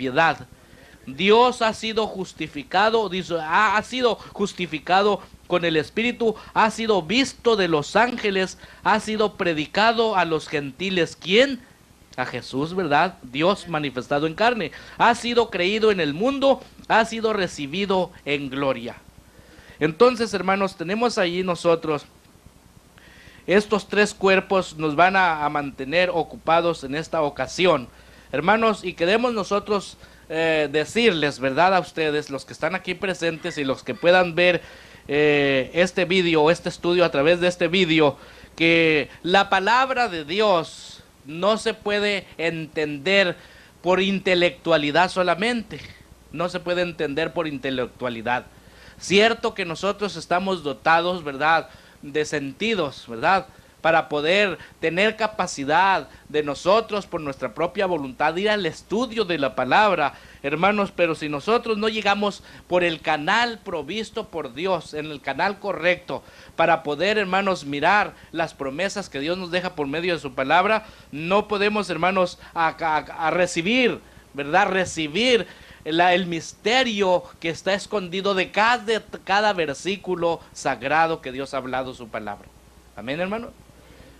piedad. Dios ha sido justificado, dice, ha sido justificado con el Espíritu, ha sido visto de los ángeles, ha sido predicado a los gentiles. ¿Quién? A Jesús, ¿verdad? Dios manifestado en carne. Ha sido creído en el mundo, ha sido recibido en gloria. Entonces, hermanos, tenemos allí nosotros, estos tres cuerpos nos van a mantener ocupados en esta ocasión. Hermanos, y queremos nosotros decirles, ¿verdad? A ustedes, los que están aquí presentes y los que puedan ver este vídeo, este estudio a través de este vídeo, que la palabra de Dios no se puede entender por intelectualidad solamente. No se puede entender por intelectualidad. Cierto que nosotros estamos dotados, ¿verdad?, de sentidos, ¿verdad?, para poder tener capacidad de nosotros por nuestra propia voluntad ir al estudio de la palabra, hermanos, pero si nosotros no llegamos por el canal provisto por Dios, en el canal correcto, para poder, hermanos, mirar las promesas que Dios nos deja por medio de su palabra, no podemos, hermanos, a recibir, ¿verdad?, recibir el misterio que está escondido de cada versículo sagrado que Dios ha hablado su palabra. Amén, hermano.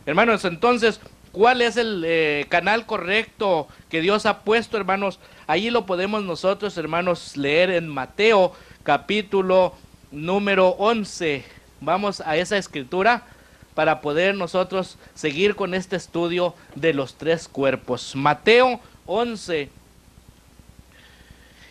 Hermanos, entonces, ¿cuál es el canal correcto que Dios ha puesto, hermanos? Ahí lo podemos nosotros, hermanos, leer en Mateo, capítulo número 11. Vamos a esa escritura para poder nosotros seguir con este estudio de los tres cuerpos. Mateo 11.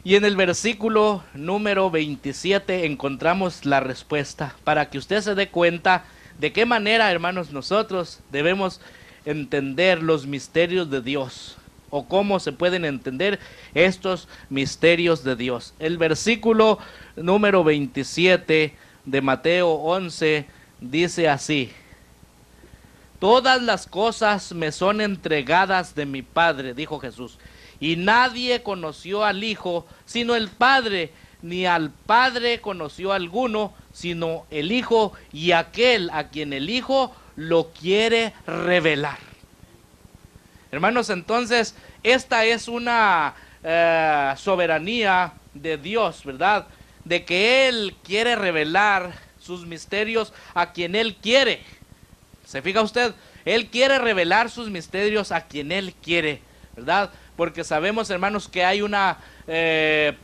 Y en el versículo número 27 encontramos la respuesta, para que usted se dé cuenta de qué manera, hermanos, nosotros debemos entender los misterios de Dios, o cómo se pueden entender estos misterios de Dios. El versículo número 27 de Mateo 11 dice así: todas las cosas me son entregadas de mi Padre, dijo Jesús, y nadie conoció al Hijo sino el Padre, ni al Padre conoció alguno sino el Hijo y aquel a quien el Hijo lo quiere revelar. Hermanos, entonces esta es una soberanía de Dios, ¿verdad? De que Él quiere revelar sus misterios a quien Él quiere. ¿Se fija usted? Él quiere revelar sus misterios a quien Él quiere, ¿verdad? Porque sabemos, hermanos, que hay una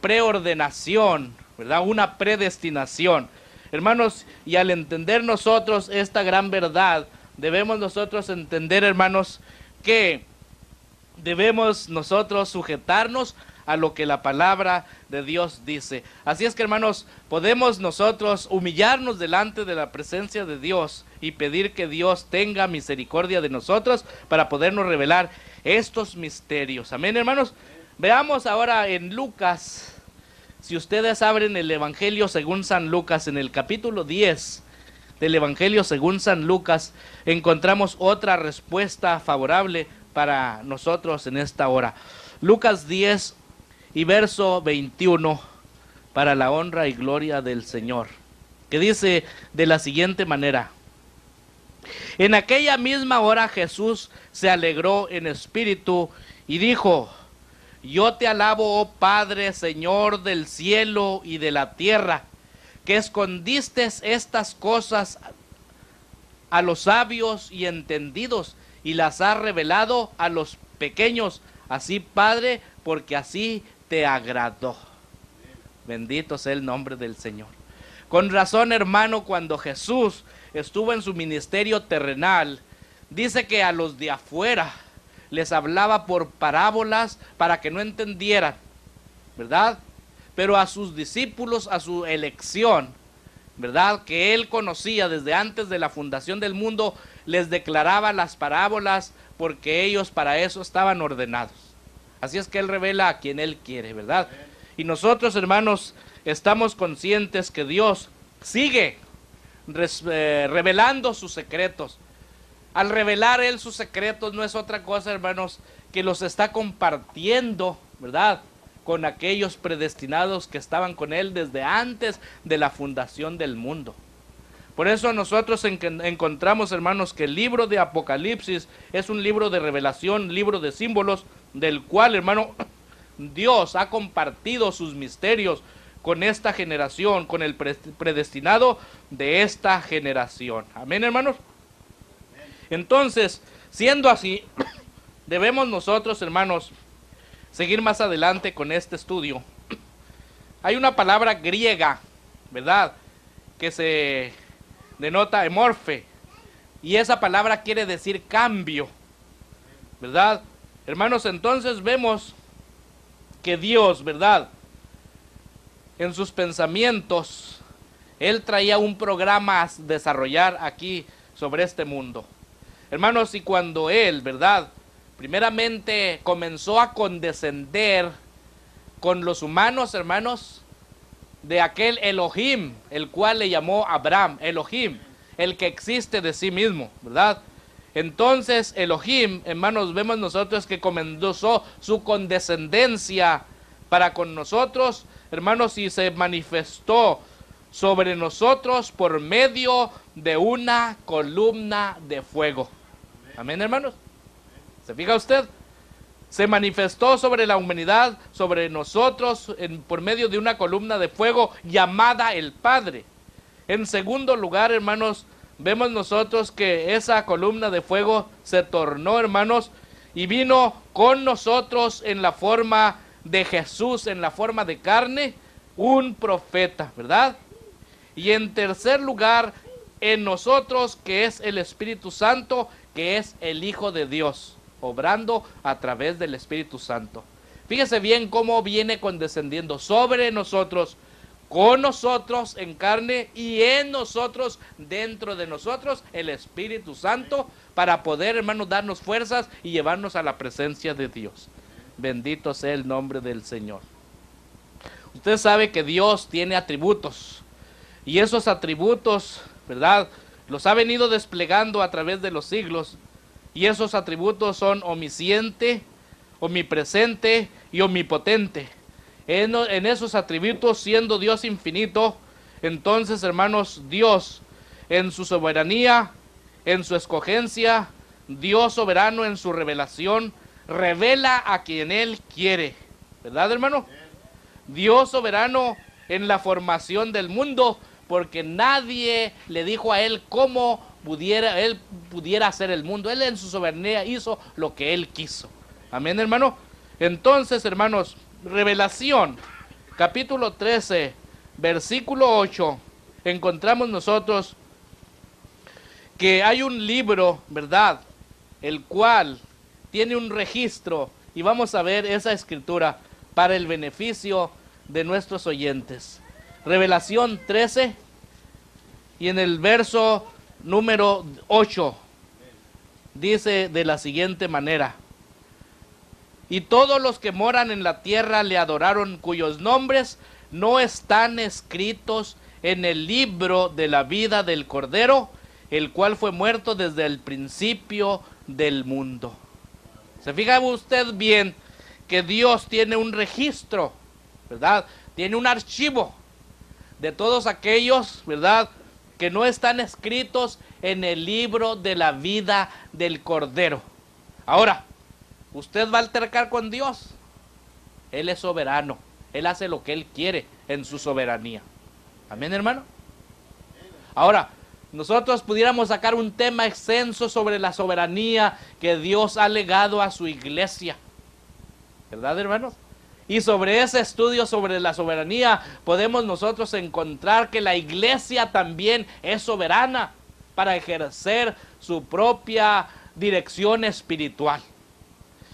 preordenación, ¿verdad? Una predestinación. Hermanos, y al entender nosotros esta gran verdad, debemos nosotros entender, hermanos, que debemos nosotros sujetarnos a lo que la palabra de Dios dice. Así es que, hermanos, podemos nosotros humillarnos delante de la presencia de Dios y pedir que Dios tenga misericordia de nosotros para podernos revelar estos misterios. Amén, hermanos. Veamos ahora en Lucas. Si ustedes abren el Evangelio según San Lucas, en el capítulo 10 del Evangelio según San Lucas, encontramos otra respuesta favorable para nosotros en esta hora. Lucas 10 y verso 21, para la honra y gloria del Señor, que dice de la siguiente manera: en aquella misma hora Jesús se alegró en espíritu y dijo: yo te alabo, oh Padre, Señor del cielo y de la tierra, que escondiste estas cosas a los sabios y entendidos y las has revelado a los pequeños. Así, Padre, porque así te agradó. Bendito sea el nombre del Señor. Con razón, hermano, cuando Jesús estuvo en su ministerio terrenal, dice que a los de afuera les hablaba por parábolas para que no entendieran, ¿verdad? Pero a sus discípulos, a su elección, ¿verdad?, que Él conocía desde antes de la fundación del mundo, les declaraba las parábolas porque ellos para eso estaban ordenados. Así es que Él revela a quien Él quiere, ¿verdad? Y nosotros, hermanos, estamos conscientes que Dios sigue revelando sus secretos. Al revelar Él sus secretos no es otra cosa, hermanos, que los está compartiendo, ¿verdad?, con aquellos predestinados que estaban con Él desde antes de la fundación del mundo. Por eso nosotros encontramos, hermanos, que el libro de Apocalipsis es un libro de revelación, libro de símbolos, del cual, hermano, Dios ha compartido sus misterios con esta generación, con el predestinado de esta generación. Amén, hermanos. Entonces, siendo así, debemos nosotros, hermanos, seguir más adelante con este estudio. Hay una palabra griega, ¿verdad?, que se denota emorfe, y esa palabra quiere decir cambio, ¿verdad? Hermanos, entonces vemos que Dios, ¿verdad?, en sus pensamientos, Él traía un programa a desarrollar aquí sobre este mundo. Hermanos, y cuando Él, ¿verdad?, primeramente comenzó a condescender con los humanos, hermanos, de aquel Elohim, el cual le llamó Abraham, Elohim, el que existe de sí mismo, ¿verdad? Entonces Elohim, hermanos, vemos nosotros que comenzó su condescendencia para con nosotros, hermanos, y se manifestó sobre nosotros por medio de una columna de fuego. Amén, hermanos. ¿Se fija usted? Se manifestó sobre la humanidad, sobre nosotros, por medio de una columna de fuego llamada el Padre. En segundo lugar, hermanos, vemos nosotros que esa columna de fuego se tornó, hermanos, y vino con nosotros en la forma de Jesús, en la forma de carne, un profeta, ¿verdad? Y en tercer lugar, en nosotros, que es el Espíritu Santo, que es el Hijo de Dios, obrando a través del Espíritu Santo. Fíjese bien cómo viene condescendiendo sobre nosotros, con nosotros en carne y en nosotros, dentro de nosotros, el Espíritu Santo, para poder, hermanos, darnos fuerzas y llevarnos a la presencia de Dios. Bendito sea el nombre del Señor. Usted sabe que Dios tiene atributos, y esos atributos, ¿verdad?, los ha venido desplegando a través de los siglos. Y esos atributos son omnisciente, omnipresente y omnipotente. En esos atributos, siendo Dios infinito, entonces, hermanos, Dios en su soberanía, en su escogencia, Dios soberano en su revelación, revela a quien Él quiere. ¿Verdad, hermano? Dios soberano en la formación del mundo, porque nadie le dijo a Él cómo él pudiera hacer el mundo. Él en su soberanía hizo lo que Él quiso. Amén, hermano. Entonces, hermanos, Revelación, capítulo 13, versículo 8, encontramos nosotros que hay un libro, ¿verdad?, el cual tiene un registro, y vamos a ver esa escritura para el beneficio de nuestros oyentes. Revelación 13, y en el verso número 8, dice de la siguiente manera: y todos los que moran en la tierra le adoraron, cuyos nombres no están escritos en el libro de la vida del Cordero, el cual fue muerto desde el principio del mundo. ¿Se fija usted bien que Dios tiene un registro, ¿verdad? Tiene un archivo de todos aquellos, ¿verdad?, que no están escritos en el libro de la vida del Cordero. Ahora, usted va a altercar con Dios. Él es soberano. Él hace lo que Él quiere en su soberanía. Amén, hermano. Ahora, nosotros pudiéramos sacar un tema extenso sobre la soberanía que Dios ha legado a su iglesia. ¿Verdad, hermanos? Y sobre ese estudio sobre la soberanía podemos nosotros encontrar que la iglesia también es soberana para ejercer su propia dirección espiritual.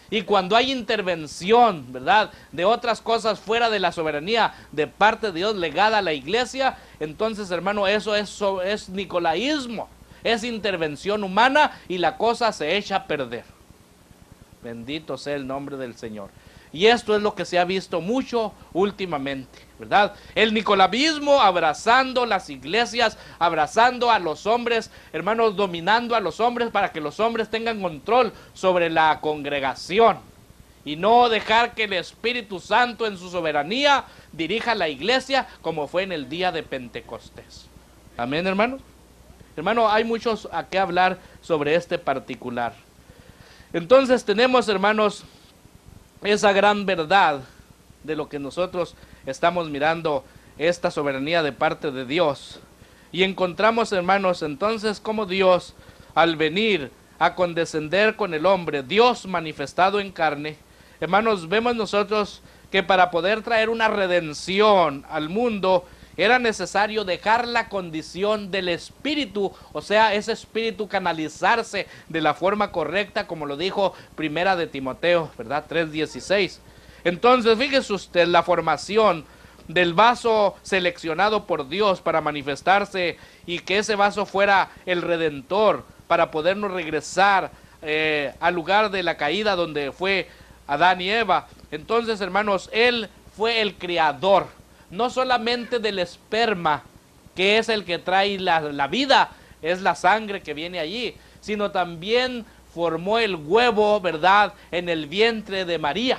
Y cuando hay intervención, ¿verdad?, de otras cosas fuera de la soberanía de parte de Dios legada a la iglesia, entonces, hermano, eso es nicolaísmo, es intervención humana y la cosa se echa a perder. Bendito sea el nombre del Señor. Y esto es lo que se ha visto mucho últimamente, ¿verdad? El nicolaísmo abrazando las iglesias, abrazando a los hombres, hermanos, dominando a los hombres para que los hombres tengan control sobre la congregación. Y no dejar que el Espíritu Santo en su soberanía dirija la iglesia como fue en el día de Pentecostés. Amén, hermanos. Hermano, hay muchos a qué hablar sobre este particular. Entonces tenemos, hermanos, esa gran verdad de lo que nosotros estamos mirando, esta soberanía de parte de Dios. Y encontramos, hermanos, entonces como Dios, al venir a condescender con el hombre, Dios manifestado en carne, hermanos, vemos nosotros que para poder traer una redención al mundo, era necesario dejar la condición del espíritu, o sea, ese espíritu canalizarse de la forma correcta, como lo dijo Primera de Timoteo, ¿verdad? 3:16. Entonces, fíjese usted la formación del vaso seleccionado por Dios para manifestarse y que ese vaso fuera el redentor para podernos regresar al lugar de la caída donde fue Adán y Eva. Entonces, hermanos, Él fue el creador, no solamente del esperma, que es el que trae la vida, es la sangre que viene allí, sino también formó el huevo, ¿verdad?, en el vientre de María,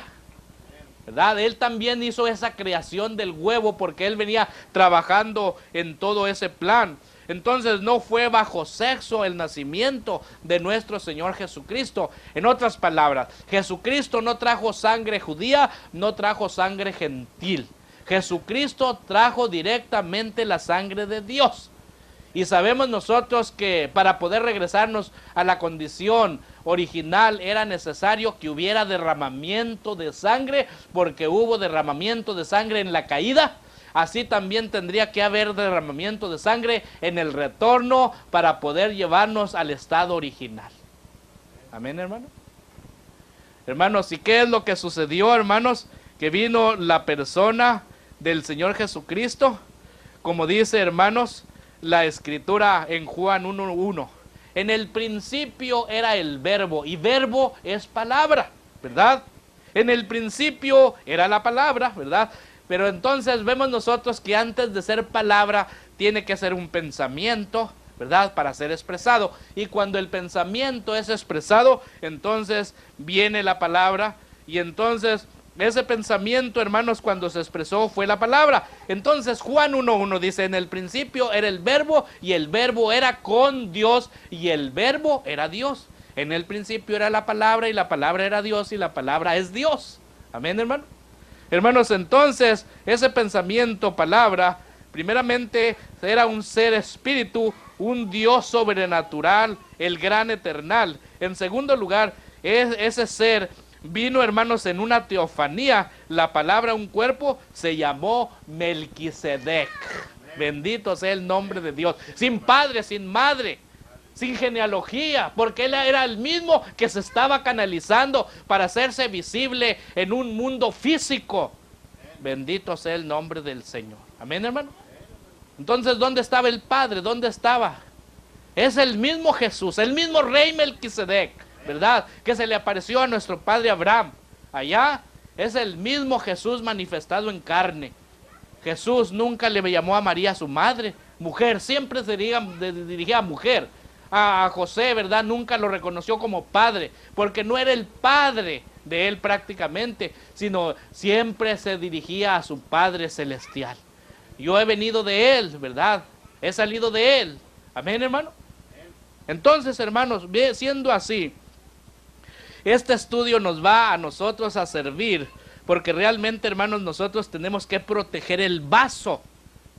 ¿verdad? Él también hizo esa creación del huevo porque Él venía trabajando en todo ese plan. Entonces no fue bajo sexo el nacimiento de nuestro Señor Jesucristo. En otras palabras, Jesucristo no trajo sangre judía, no trajo sangre gentil. Jesucristo trajo directamente la sangre de Dios. Y sabemos nosotros que para poder regresarnos a la condición original era necesario que hubiera derramamiento de sangre, porque hubo derramamiento de sangre en la caída. Así también tendría que haber derramamiento de sangre en el retorno para poder llevarnos al estado original. Amén, hermano. Hermanos, ¿y qué es lo que sucedió, hermanos? Que vino la persona del Señor Jesucristo, como dice, hermanos, la escritura en Juan 1:1. En el principio era el verbo, y verbo es palabra, ¿verdad? En el principio era la palabra, ¿verdad? Pero entonces vemos nosotros que antes de ser palabra tiene que ser un pensamiento, ¿verdad?, para ser expresado. Y cuando el pensamiento es expresado, entonces viene la palabra. Y entonces ese pensamiento, hermanos, cuando se expresó fue la palabra. Entonces Juan 1:1 dice: en el principio era el verbo, y el verbo era con Dios, y el verbo era Dios. En el principio era la palabra, y la palabra era Dios, y la palabra es Dios. Amén, hermano. Hermanos, entonces, ese pensamiento, palabra, primeramente era un ser espíritu, un Dios sobrenatural, el gran eternal. En segundo lugar, ese ser vino, hermanos, en una teofanía. La palabra, un cuerpo, se llamó Melquisedec. Bendito sea el nombre de Dios. Sin padre, sin madre, sin genealogía, porque él era el mismo que se estaba canalizando para hacerse visible en un mundo físico. Bendito sea el nombre del Señor. Amén, hermano. Entonces, ¿dónde estaba el Padre? ¿Dónde estaba? Es el mismo Jesús, el mismo rey Melquisedec, ¿verdad?, que se le apareció a nuestro padre Abraham. Allá es el mismo Jesús manifestado en carne. Jesús nunca le llamó a María su madre, mujer, siempre se dirigía a mujer. A José, ¿verdad?, nunca lo reconoció como padre, porque no era el padre de él prácticamente, sino siempre se dirigía a su Padre celestial. Yo he venido de él, ¿verdad?, he salido de él. Amén, hermano. Entonces, hermanos, siendo así, este estudio nos va a nosotros a servir, porque realmente, hermanos, nosotros tenemos que proteger el vaso,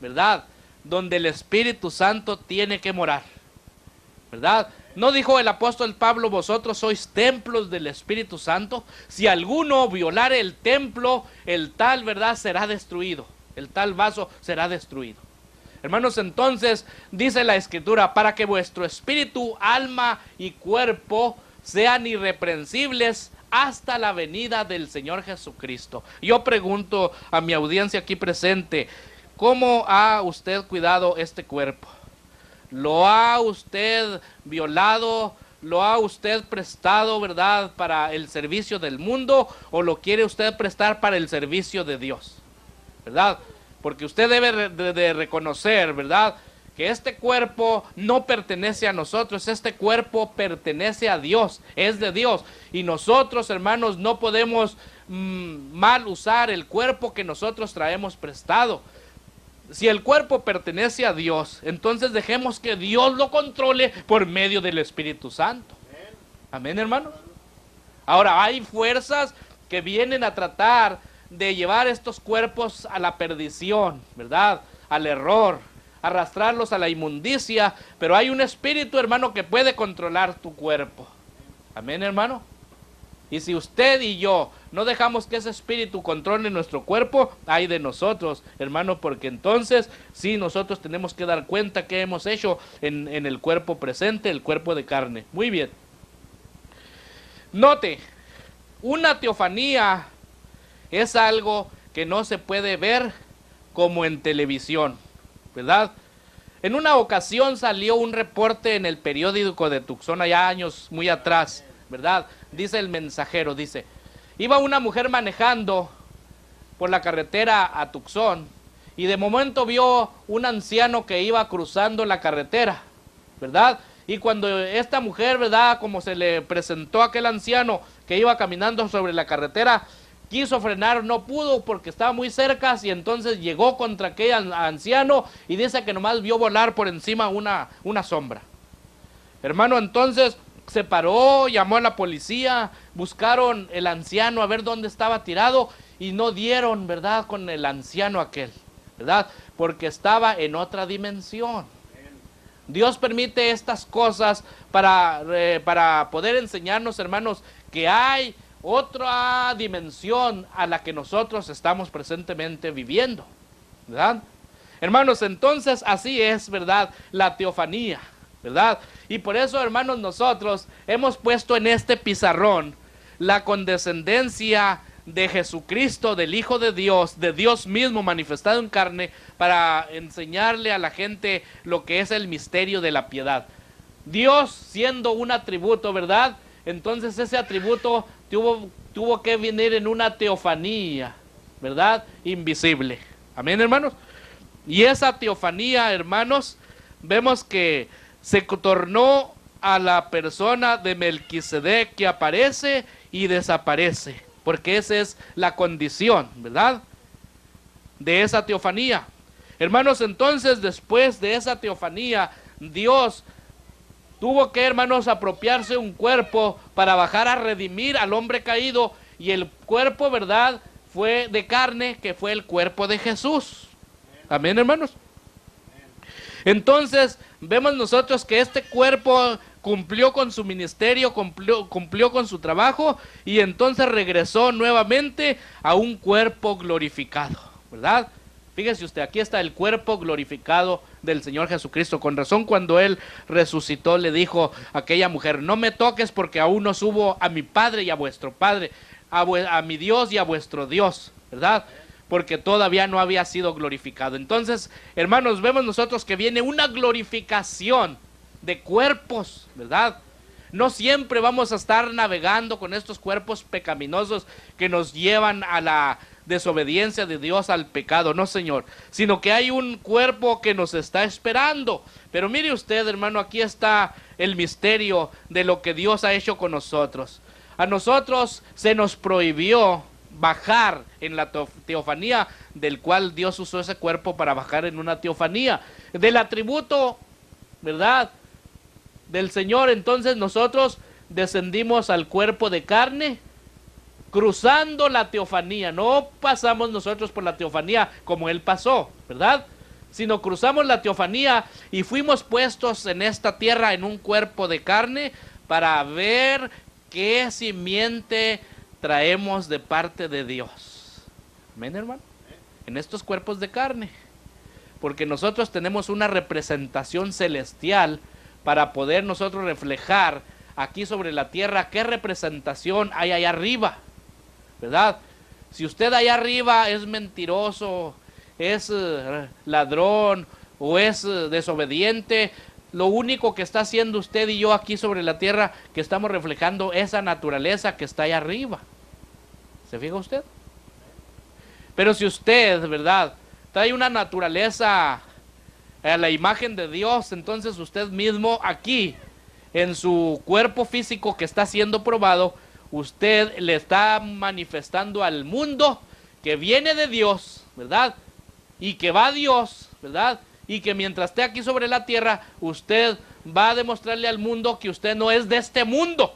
¿verdad?, donde el Espíritu Santo tiene que morar, ¿verdad? ¿No dijo el apóstol Pablo: vosotros sois templos del Espíritu Santo? Si alguno violare el templo, el tal, ¿verdad?, será destruido. El tal vaso será destruido. Hermanos, entonces dice la Escritura: para que vuestro espíritu, alma y cuerpo sean irreprensibles hasta la venida del Señor Jesucristo. Yo pregunto a mi audiencia aquí presente: ¿cómo ha usted cuidado este cuerpo? ¿Lo ha usted violado? ¿Lo ha usted prestado, verdad, para el servicio del mundo? ¿O lo quiere usted prestar para el servicio de Dios? ¿Verdad? Porque usted debe de reconocer, ¿verdad?, que este cuerpo no pertenece a nosotros. Este cuerpo pertenece a Dios, es de Dios. Y nosotros, hermanos, no podemos mal usar el cuerpo que nosotros traemos prestado. Si el cuerpo pertenece a Dios, entonces dejemos que Dios lo controle por medio del Espíritu Santo. Amén, hermanos. Ahora, hay fuerzas que vienen a tratar de llevar estos cuerpos a la perdición, ¿verdad? Al error, arrastrarlos a la inmundicia, pero hay un espíritu, hermano, que puede controlar tu cuerpo. Amén, hermano. Y si usted y yo no dejamos que ese espíritu controle nuestro cuerpo, hay de nosotros, hermano, porque entonces sí, nosotros tenemos que dar cuenta que hemos hecho en el cuerpo presente, el cuerpo de carne. Muy bien. Note, una teofanía es algo que no se puede ver como en televisión, ¿verdad? En una ocasión salió un reporte en el periódico de Tucson, allá años muy atrás, ¿verdad? Dice el Mensajero, dice, iba una mujer manejando por la carretera a Tucson y de momento vio un anciano que iba cruzando la carretera, ¿verdad? Y cuando esta mujer, ¿verdad?, como se le presentó a aquel anciano que iba caminando sobre la carretera, quiso frenar, no pudo porque estaba muy cerca y entonces llegó contra aquel anciano y dice que nomás vio volar por encima una sombra. Hermano, entonces se paró, llamó a la policía, buscaron el anciano a ver dónde estaba tirado y no dieron, ¿verdad?, con el anciano aquel, ¿verdad?, porque estaba en otra dimensión. Dios permite estas cosas para poder enseñarnos, hermanos, que hay otra dimensión a la que nosotros estamos presentemente viviendo, ¿verdad? Hermanos, entonces así es, ¿verdad?, la teofanía, ¿verdad? Y por eso, hermanos, nosotros hemos puesto en este pizarrón la condescendencia de Jesucristo, del Hijo de Dios mismo manifestado en carne, para enseñarle a la gente lo que es el misterio de la piedad. Dios siendo un atributo, ¿verdad? Entonces ese atributo tuvo que venir en una teofanía, ¿verdad?, invisible. Amén, hermanos. Y esa teofanía, hermanos, vemos que se tornó a la persona de Melquisedec, que aparece y desaparece, porque esa es la condición, ¿verdad?, de esa teofanía. Hermanos, entonces después de esa teofanía, Dios tuvo que, hermanos, apropiarse un cuerpo para bajar a redimir al hombre caído, y el cuerpo, ¿verdad?, fue de carne, que fue el cuerpo de Jesús. Amén, hermanos. Entonces vemos nosotros que este cuerpo cumplió con su ministerio, cumplió con su trabajo, y entonces regresó nuevamente a un cuerpo glorificado, ¿verdad? Fíjese usted, aquí está el cuerpo glorificado del Señor Jesucristo. Con razón, cuando Él resucitó, le dijo a aquella mujer, no me toques porque aún no subo a mi Padre y a vuestro Padre, a mi Dios y a vuestro Dios, ¿verdad? Porque todavía no había sido glorificado. Entonces, hermanos, vemos nosotros que viene una glorificación de cuerpos, ¿verdad? No siempre vamos a estar navegando con estos cuerpos pecaminosos que nos llevan a la desobediencia de Dios, al pecado, no, Señor, sino que hay un cuerpo que nos está esperando. Pero mire usted, hermano, aquí está el misterio de lo que Dios ha hecho con nosotros. A nosotros se nos prohibió bajar en la teofanía, del cual Dios usó ese cuerpo para bajar en una teofanía del atributo, ¿verdad?, del Señor. Entonces nosotros descendimos al cuerpo de carne, cruzando la teofanía. No pasamos nosotros por la teofanía como Él pasó, ¿verdad?, sino cruzamos la teofanía y fuimos puestos en esta tierra en un cuerpo de carne para ver qué simiente traemos de parte de Dios. Amén, hermano. En estos cuerpos de carne, porque nosotros tenemos una representación celestial para poder nosotros reflejar aquí sobre la tierra qué representación hay allá arriba, ¿verdad? Si usted allá arriba es mentiroso, es ladrón o es desobediente, lo único que está haciendo usted y yo aquí sobre la tierra, que estamos reflejando esa naturaleza que está allá arriba. ¿Se fija usted? Pero si usted, ¿verdad?, trae una naturaleza a la imagen de Dios, entonces usted mismo aquí, en su cuerpo físico que está siendo probado, usted le está manifestando al mundo que viene de Dios, ¿verdad?, y que va a Dios, ¿verdad?, y que mientras esté aquí sobre la tierra, usted va a demostrarle al mundo que usted no es de este mundo,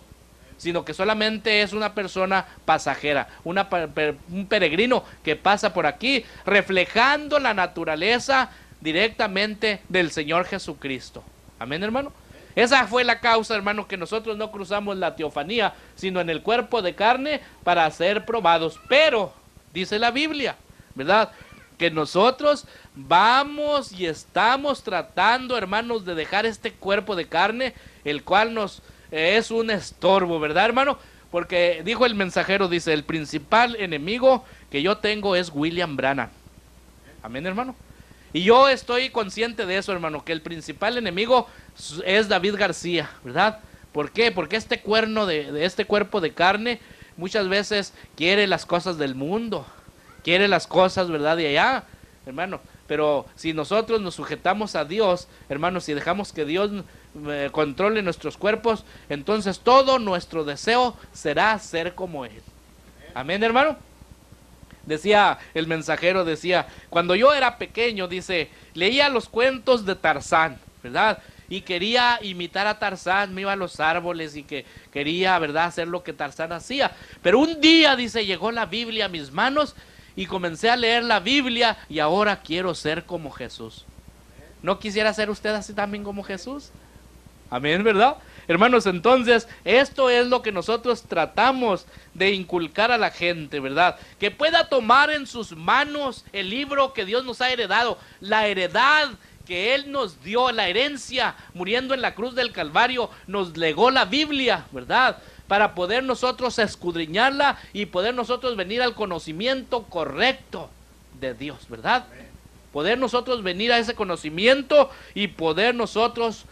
sino que solamente es una persona pasajera, un peregrino que pasa por aquí, reflejando la naturaleza directamente del Señor Jesucristo. Amén, hermano. Esa fue la causa, hermano, que nosotros no cruzamos la teofanía, sino en el cuerpo de carne para ser probados. Pero, dice la Biblia, ¿verdad?, que nosotros vamos y estamos tratando, hermanos, de dejar este cuerpo de carne, el cual nos es un estorbo, ¿verdad, hermano? Porque dijo el mensajero, dice, el principal enemigo que yo tengo es William Branham. Amén, hermano. Y yo estoy consciente de eso, hermano, que el principal enemigo es David García, ¿verdad? ¿Por qué? Porque este cuerno de este cuerpo de carne muchas veces quiere las cosas del mundo, quiere las cosas, ¿verdad?, de allá, hermano. Pero si nosotros nos sujetamos a Dios, hermanos, si dejamos que Dios controle nuestros cuerpos, entonces todo nuestro deseo será ser como Él. Amén, hermano. Decía el mensajero, decía, cuando yo era pequeño, dice, leía los cuentos de Tarzán, ¿verdad? Y quería imitar a Tarzán, me iba a los árboles y que quería, ¿verdad?, hacer lo que Tarzán hacía. Pero un día, dice, llegó la Biblia a mis manos y comencé a leer la Biblia y ahora quiero ser como Jesús. ¿No quisiera ser usted así también como Jesús? Amén, ¿verdad? Hermanos, entonces, esto es lo que nosotros tratamos de inculcar a la gente, ¿verdad? Que pueda tomar en sus manos el libro que Dios nos ha heredado, la heredad que Él nos dio, la herencia, muriendo en la cruz del Calvario, nos legó la Biblia, ¿verdad?, para poder nosotros escudriñarla y poder nosotros venir al conocimiento correcto de Dios, ¿verdad? Poder nosotros venir a ese conocimiento y poder nosotros,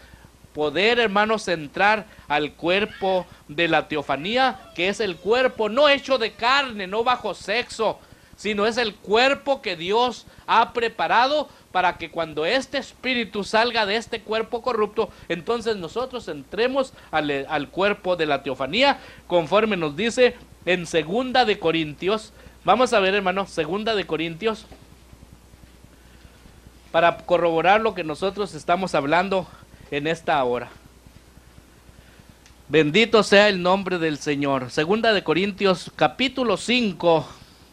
hermanos, entrar al cuerpo de la teofanía, que es el cuerpo no hecho de carne, no bajo sexo, sino es el cuerpo que Dios ha preparado para que cuando este espíritu salga de este cuerpo corrupto, entonces nosotros entremos al cuerpo de la teofanía, conforme nos dice en 2 de Corintios. Vamos a ver, hermano, 2 de Corintios, para corroborar lo que nosotros estamos hablando en esta hora. Bendito sea el nombre del Señor. 2 de Corintios, capítulo 5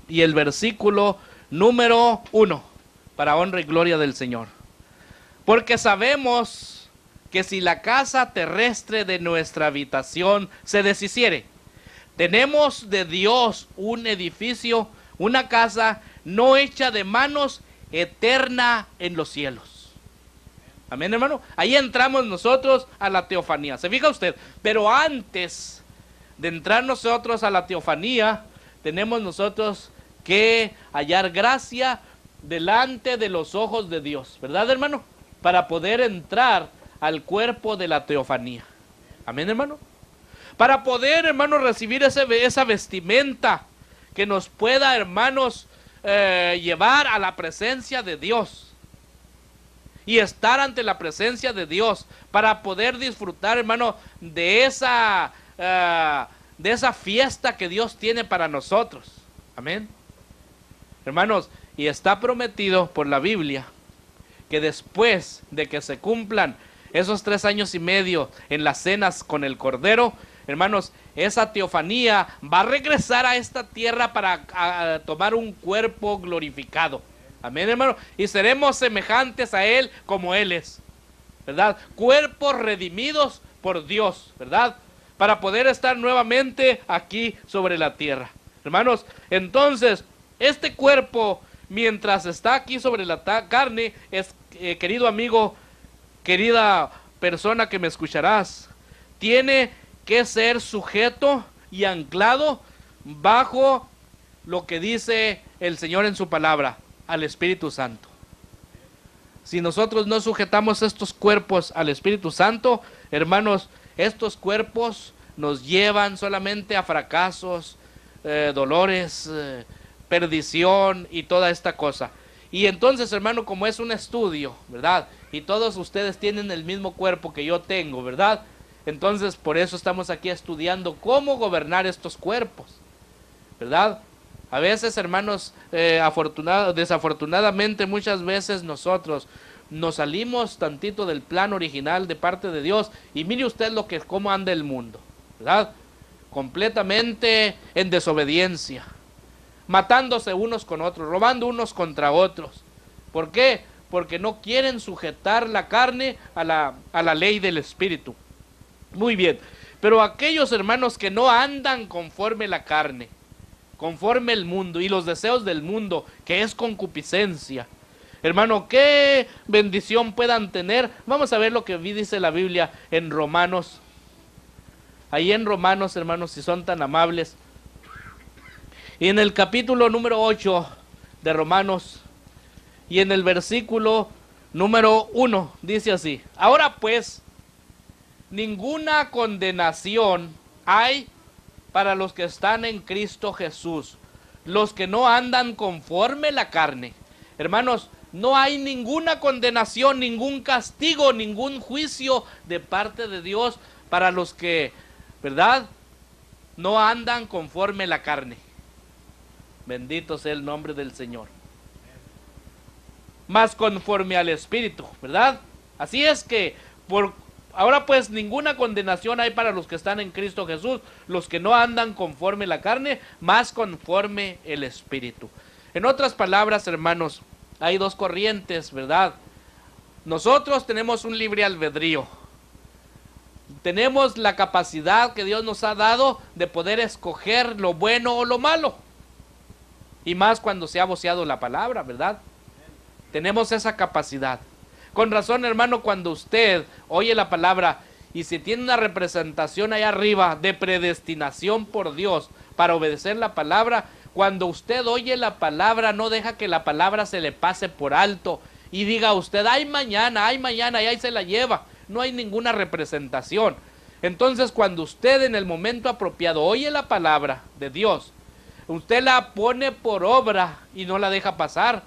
y el versículo número 1. Para honra y gloria del Señor. Porque sabemos que si la casa terrestre de nuestra habitación se deshiciere, tenemos de Dios un edificio, una casa no hecha de manos, eterna en los cielos. Amén, hermano. Ahí entramos nosotros a la teofanía. ¿Se fija usted? Pero antes de entrar nosotros a la teofanía, tenemos nosotros que hallar gracia delante de los ojos de Dios, ¿verdad, hermano? Para poder entrar al cuerpo de la teofanía. Amén, hermano. Para poder, hermano, recibir esa vestimenta que nos pueda, hermanos, llevar a la presencia de Dios y estar ante la presencia de Dios, para poder disfrutar, hermano, de esa fiesta que Dios tiene para nosotros. Amén, hermanos. Y está prometido por la Biblia que después de que se cumplan esos 3 años y medio en las cenas con el Cordero, hermanos, esa teofanía va a regresar a esta tierra para tomar un cuerpo glorificado. Amén, hermano. Y seremos semejantes a Él como Él es, ¿verdad? Cuerpos redimidos por Dios, ¿verdad? Para poder estar nuevamente aquí sobre la tierra. Hermanos, entonces, este cuerpo, mientras está aquí sobre la carne, es, querido amigo, querida persona que me escucharás, tiene que ser sujeto y anclado bajo lo que dice el Señor en su palabra, al Espíritu Santo. Si nosotros no sujetamos estos cuerpos al Espíritu Santo, hermanos, estos cuerpos nos llevan solamente a fracasos, dolores, perdición y toda esta cosa. Y entonces, hermano, como es un estudio, ¿verdad? Y todos ustedes tienen el mismo cuerpo que yo tengo, ¿verdad? Entonces, por eso estamos aquí estudiando cómo gobernar estos cuerpos, ¿verdad? A veces, hermanos, desafortunadamente, muchas veces nosotros nos salimos tantito del plan original de parte de Dios. Y mire usted cómo anda el mundo, ¿verdad? completamente en desobediencia, matándose unos con otros, robando unos contra otros. ¿Por qué? Porque no quieren sujetar la carne a la ley del Espíritu. Muy bien, pero aquellos hermanos que no andan conforme la carne, conforme el mundo y los deseos del mundo, que es concupiscencia, hermano, ¿qué bendición puedan tener? Vamos a ver lo que dice la Biblia en Romanos. Ahí en Romanos, hermanos, si son tan amables. Y en el capítulo número 8 de Romanos, y en el versículo número 1, dice así: ahora pues, ninguna condenación hay para los que están en Cristo Jesús, los que no andan conforme la carne. Hermanos, no hay ninguna condenación, ningún castigo, ningún juicio de parte de Dios para los que, ¿verdad?, no andan conforme la carne. Bendito sea el nombre del Señor. Más conforme al Espíritu, ¿verdad? Así es que, ahora pues ninguna condenación hay para los que están en Cristo Jesús, los que no andan conforme la carne, más conforme el Espíritu. En otras palabras, hermanos, hay dos corrientes, ¿verdad? Nosotros tenemos un libre albedrío. Tenemos la capacidad que Dios nos ha dado de poder escoger lo bueno o lo malo. Y más cuando se ha voceado la palabra, ¿verdad? Tenemos esa capacidad. Con razón, hermano, cuando usted oye la palabra y si tiene una representación allá arriba de predestinación por Dios para obedecer la palabra, cuando usted oye la palabra, no deja que la palabra se le pase por alto y diga usted, ay mañana, y ahí se la lleva. No hay ninguna representación. Entonces, cuando usted en el momento apropiado oye la palabra de Dios, usted la pone por obra y no la deja pasar,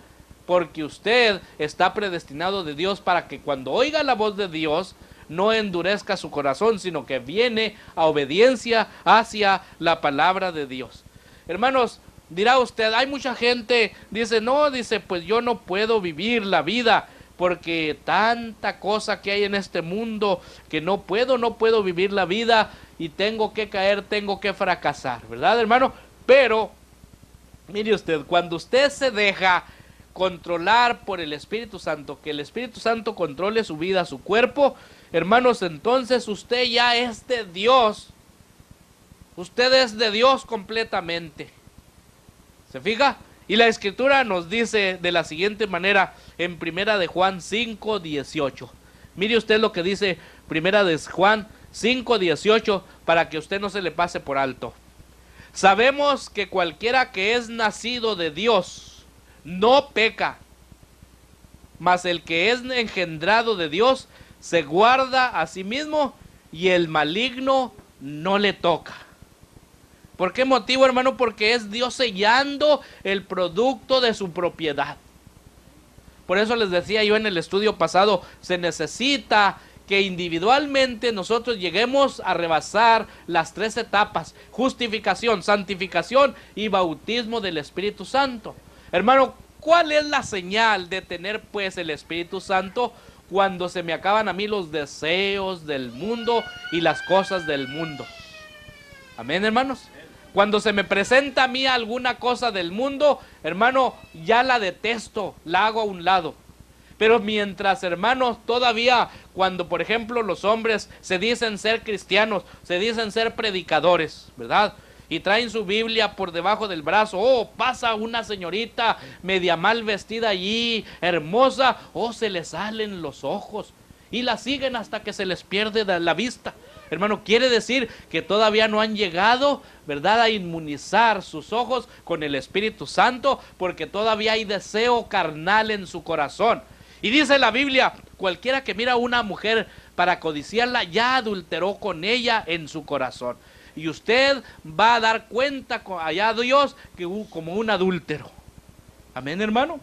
porque usted está predestinado de Dios para que cuando oiga la voz de Dios no endurezca su corazón, sino que viene a obediencia hacia la palabra de Dios. Hermanos, dirá usted, hay mucha gente, dice, pues yo no puedo vivir la vida porque tanta cosa que hay en este mundo que no puedo vivir la vida y tengo que caer, tengo que fracasar, ¿verdad, hermano? Pero, mire usted, cuando usted se deja controlar por el Espíritu Santo, que el Espíritu Santo controle su vida, su cuerpo, hermanos, entonces usted ya es de Dios. Usted es de Dios completamente. ¿Se fija? Y la Escritura nos dice de la siguiente manera en Primera de Juan 5:18. Mire usted lo que dice Primera de Juan 5:18 para que usted no se le pase por alto. Sabemos que cualquiera que es nacido de Dios no peca, mas el que es engendrado de Dios se guarda a sí mismo y el maligno no le toca. ¿Por qué motivo, hermano? Porque es Dios sellando el producto de su propiedad. Por eso les decía yo en el estudio pasado, se necesita que individualmente nosotros lleguemos a rebasar las 3 etapas: justificación, santificación y bautismo del Espíritu Santo. Hermano, ¿cuál es la señal de tener pues el Espíritu Santo? Cuando se me acaban a mí los deseos del mundo y las cosas del mundo. Amén, hermanos. Cuando se me presenta a mí alguna cosa del mundo, hermano, ya la detesto, la hago a un lado. Pero mientras, hermanos, todavía cuando, por ejemplo, los hombres se dicen ser cristianos, se dicen ser predicadores, ¿verdad?, y traen su Biblia por debajo del brazo, pasa una señorita media mal vestida allí, hermosa, se les salen los ojos y la siguen hasta que se les pierde de la vista. Hermano, quiere decir que todavía no han llegado, ¿verdad?, a inmunizar sus ojos con el Espíritu Santo, porque todavía hay deseo carnal en su corazón. Y dice la Biblia, cualquiera que mira a una mujer para codiciarla, ya adulteró con ella en su corazón. Y usted va a dar cuenta allá a Dios que como un adúltero. Amén, hermano.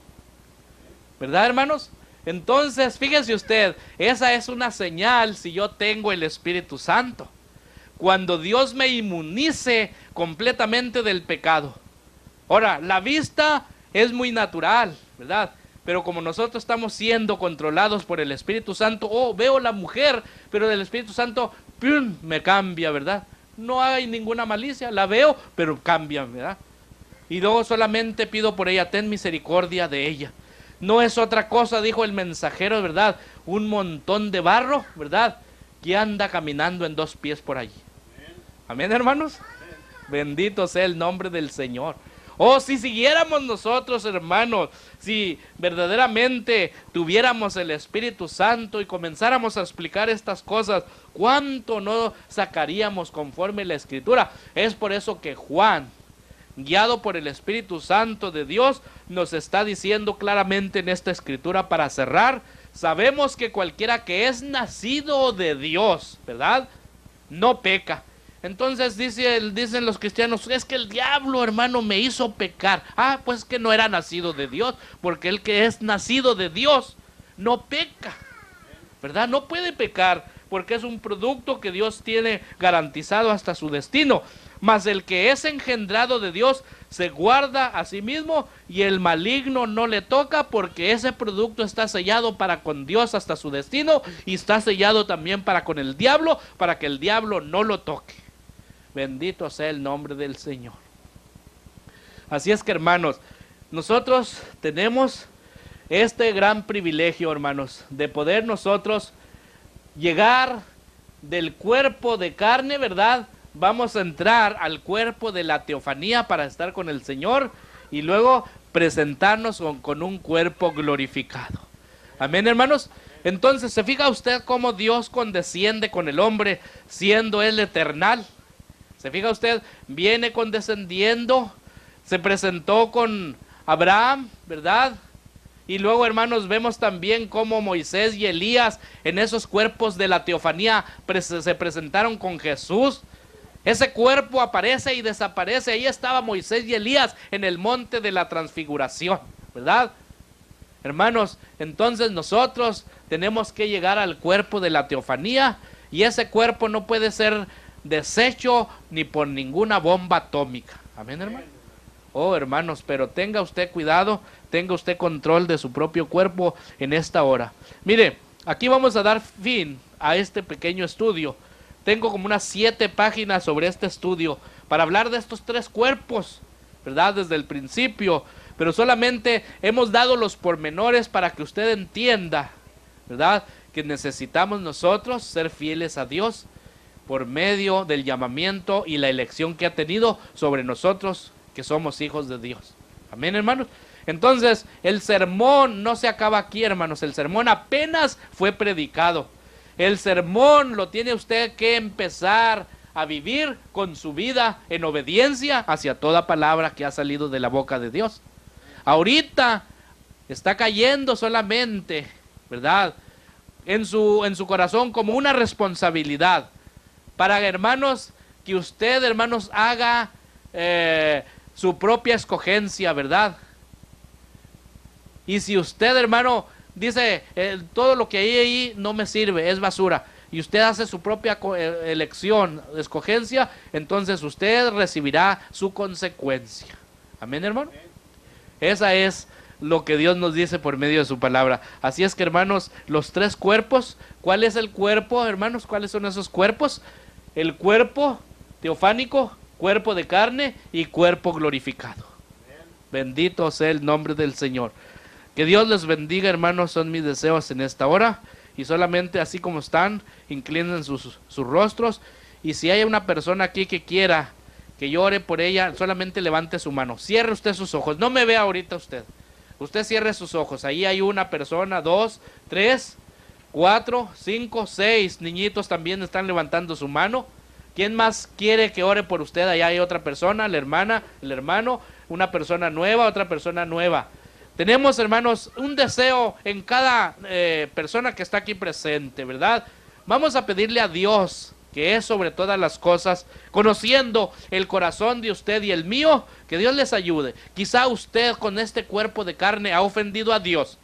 ¿Verdad, hermanos? Entonces, fíjese usted, esa es una señal si yo tengo el Espíritu Santo. Cuando Dios me inmunice completamente del pecado. Ahora, la vista es muy natural, ¿verdad? Pero como nosotros estamos siendo controlados por el Espíritu Santo, veo la mujer, pero el Espíritu Santo ¡pum!, me cambia, ¿verdad? no hay ninguna malicia, la veo, pero cambian, ¿verdad? Y luego solamente pido por ella, ten misericordia de ella. No es otra cosa, dijo el mensajero, ¿verdad? Un montón de barro, ¿verdad? Que anda caminando en dos pies por allí. Amén, hermanos. Bendito sea el nombre del Señor. Oh, si siguiéramos nosotros, hermanos, si verdaderamente tuviéramos el Espíritu Santo y comenzáramos a explicar estas cosas, ¿cuánto no sacaríamos conforme la Escritura? Es por eso que Juan, guiado por el Espíritu Santo de Dios, nos está diciendo claramente en esta Escritura, para cerrar, sabemos que cualquiera que es nacido de Dios, ¿verdad?, no peca. Entonces dicen los cristianos, es que el diablo, hermano, me hizo pecar. Ah, pues que no era nacido de Dios, porque el que es nacido de Dios no peca, ¿verdad? No puede pecar, porque es un producto que Dios tiene garantizado hasta su destino. Mas el que es engendrado de Dios se guarda a sí mismo y el maligno no le toca, porque ese producto está sellado para con Dios hasta su destino y está sellado también para con el diablo, para que el diablo no lo toque. Bendito sea el nombre del Señor. Así es que, hermanos, nosotros tenemos este gran privilegio, hermanos, de poder nosotros llegar del cuerpo de carne, ¿verdad? Vamos a entrar al cuerpo de la teofanía para estar con el Señor y luego presentarnos con un cuerpo glorificado. Amén, hermanos. Entonces, ¿se fija usted cómo Dios condesciende con el hombre siendo Él eternal? ¿Se fija usted? Viene condescendiendo, se presentó con Abraham, ¿verdad? Y luego, hermanos, vemos también cómo Moisés y Elías en esos cuerpos de la teofanía se presentaron con Jesús. Ese cuerpo aparece y desaparece. Ahí estaba Moisés y Elías en el monte de la transfiguración, ¿verdad? Hermanos, entonces nosotros tenemos que llegar al cuerpo de la teofanía y ese cuerpo no puede ser deshecho ni por ninguna bomba atómica. Amén, hermano. Oh, hermanos, pero tenga usted cuidado, tenga usted control de su propio cuerpo en esta hora. Mire, aquí vamos a dar fin a este pequeño estudio. Tengo como unas 7 páginas sobre este estudio para hablar de estos 3 cuerpos, ¿verdad? Desde el principio, pero solamente hemos dado los pormenores para que usted entienda, ¿verdad?, que necesitamos nosotros ser fieles a Dios por medio del llamamiento y la elección que ha tenido sobre nosotros, que somos hijos de Dios. Amén, hermanos. Entonces, el sermón no se acaba aquí, hermanos. El sermón apenas fue predicado. El sermón lo tiene usted que empezar a vivir con su vida en obediencia hacia toda palabra que ha salido de la boca de Dios. Ahorita está cayendo solamente, ¿verdad?, en su corazón como una responsabilidad para, hermanos, que usted, hermanos, haga su propia escogencia, ¿verdad? Y si usted, hermano, dice, todo lo que hay ahí no me sirve, es basura, y usted hace su propia elección, escogencia, entonces usted recibirá su consecuencia. Amén, hermano. Esa es lo que Dios nos dice por medio de su palabra. Así es que, hermanos, los 3 cuerpos, ¿cuál es el cuerpo, hermanos? ¿Cuáles son esos cuerpos? El cuerpo teofánico, cuerpo de carne y cuerpo glorificado. Bendito sea el nombre del Señor. Que Dios les bendiga, hermanos, son mis deseos en esta hora. Y solamente así como están, inclinen sus rostros. Y si hay una persona aquí que quiera que yo ore por ella, solamente levante su mano. Cierre usted sus ojos. No me vea ahorita usted. Usted cierre sus ojos. Ahí hay una persona, 2, 3, 4, 5, 6 niñitos también están levantando su mano. ¿Quién más quiere que ore por usted? Allá hay otra persona, la hermana, el hermano, una persona nueva, otra persona nueva. Tenemos, hermanos, un deseo en cada persona que está aquí presente, ¿verdad? Vamos a pedirle a Dios, que es sobre todas las cosas, conociendo el corazón de usted y el mío, que Dios les ayude. Quizá usted con este cuerpo de carne ha ofendido a Dios,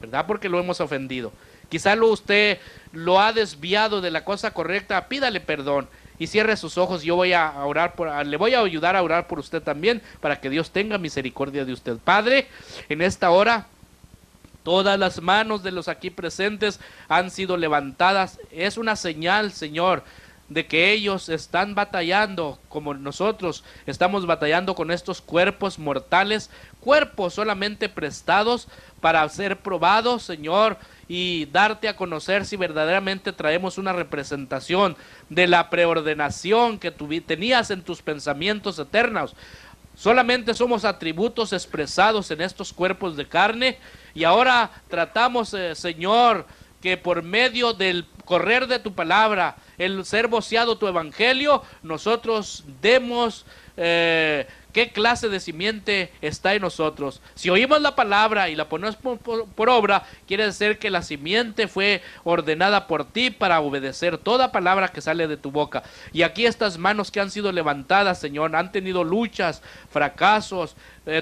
¿verdad? Porque lo hemos ofendido. Quizá usted lo ha desviado de la cosa correcta, pídale perdón. Y cierre sus ojos, yo voy a orar le voy a ayudar a orar por usted también, para que Dios tenga misericordia de usted. Padre, en esta hora, todas las manos de los aquí presentes han sido levantadas. Es una señal, Señor, de que ellos están batallando como nosotros estamos batallando con estos cuerpos mortales, cuerpos solamente prestados para ser probados, Señor, y darte a conocer si verdaderamente traemos una representación de la preordenación que tenías en tus pensamientos eternos. Solamente somos atributos expresados en estos cuerpos de carne, y ahora tratamos, Señor, que por medio del correr de tu palabra, el ser voceado tu evangelio, nosotros demos qué clase de simiente está en nosotros. Si oímos la palabra y la ponemos por obra, quiere decir que la simiente fue ordenada por ti para obedecer toda palabra que sale de tu boca. Y aquí estas manos que han sido levantadas, Señor, han tenido luchas, fracasos,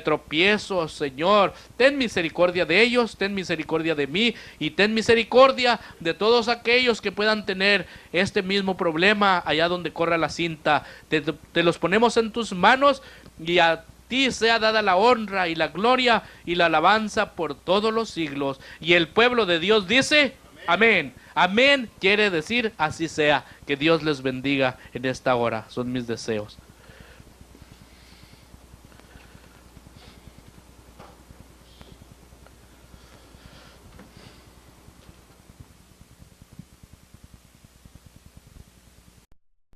tropiezos, Señor. Ten misericordia de ellos, ten misericordia de mí, y ten misericordia de todos aquellos que puedan tener este mismo problema allá donde corra la cinta. Te los ponemos en tus manos, y a ti sea dada la honra y la gloria y la alabanza por todos los siglos. Y el pueblo de Dios dice, amén. Amén quiere decir así sea. Que Dios les bendiga en esta hora. Son mis deseos.